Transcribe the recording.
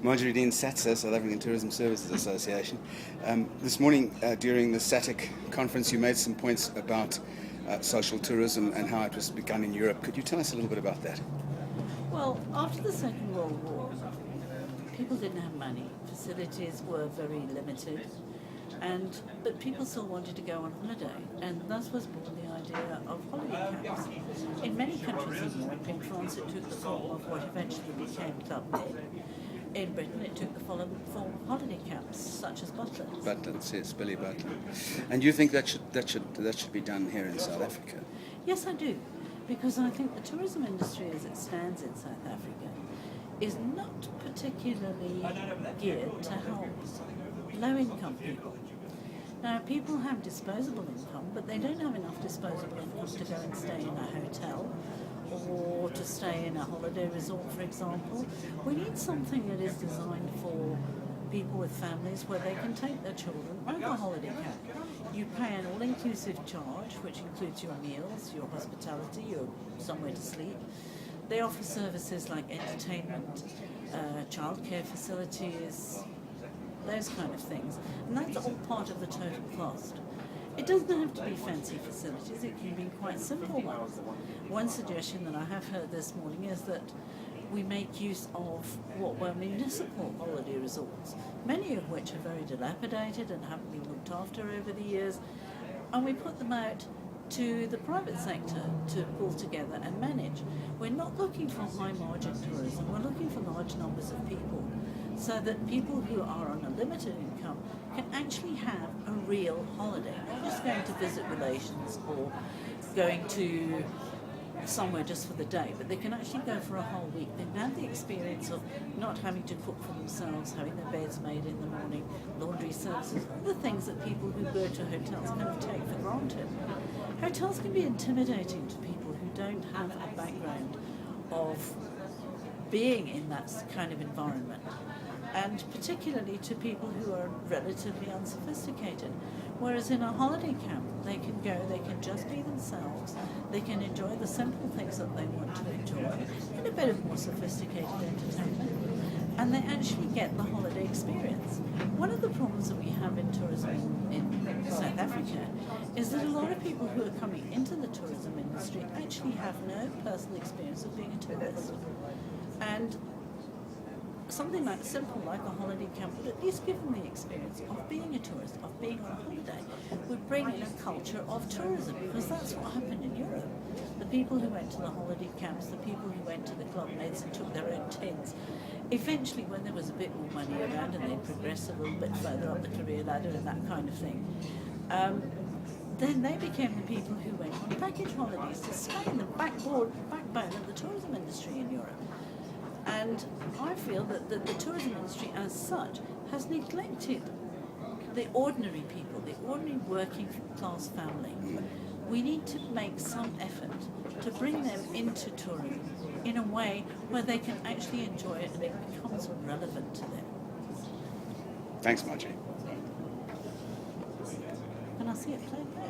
Marjorie Satsa, South African Tourism Services Association. This morning, during the STTIC conference, you made some points about social tourism and how it was begun in Europe. Could you tell us a little bit about that? Well, after the Second World War, people didn't have money. Facilities were very limited, but people still wanted to go on holiday, and thus was born the idea of holiday camps. In many countries in Europe, in France it took the form of what eventually became Club Med. In Britain it took the form of holiday camps, such as Butlins. Butlins, yes, Billy Butlin. And you think that should be done here in South Africa? Yes, I do, because I think the tourism industry as it stands in South Africa is not particularly geared to help low-income people. Now, people have disposable income, but they don't have enough disposable income to go and stay in a hotel or to stay in a holiday resort, for example. We need something that is designed for people with families where they can take their children on a holiday camp. You pay an all-inclusive charge, which includes your meals, your hospitality, your somewhere to sleep. They offer services like entertainment, childcare facilities, those kind of things. And that's all part of the total cost. It doesn't have to be fancy facilities, it can be quite simple ones. One suggestion that I have heard this morning is that we make use of what were municipal holiday resorts, many of which are very dilapidated and haven't been looked after over the years, and we put them out to the private sector to pull together and manage. We're not looking for high margin tourism, we're looking for large numbers of people, so that people who are on a limited income can actually have a real holiday, not just going to visit relations or going to somewhere just for the day, but they can actually go for a whole week. They can have the experience of not having to cook for themselves, having their beds made in the morning, laundry services, all the things that people who go to hotels kind of take for granted. Hotels can be intimidating to people who don't have a background of being in that kind of environment, and particularly to people who are relatively unsophisticated. Whereas in a holiday camp, they can go, they can just be themselves, they can enjoy the simple things that they want to enjoy, and a bit of more sophisticated entertainment, and they actually get the holiday experience. One of the problems that we have in tourism in South Africa is that a lot of people who are coming into the tourism industry actually have no personal experience of being a tourist. And something like simple like a holiday camp would at least give them the experience of being a tourist, of being on a holiday, would bring in a culture of tourism, because that's what happened in Europe. The people who went to the holiday camps, the people who went to the Club Meds and took their own tents, eventually when there was a bit more money around and they progressed a little bit further up the career ladder and that kind of thing, then they became the people who went on package holidays to stay in the backbone of the tourism industry in Europe. And I feel that the tourism industry as such has neglected the ordinary people, the ordinary working class family. We need to make some effort to bring them into tourism in a way where they can actually enjoy it and it becomes relevant to them. Thanks, Marjorie. And I see it played back.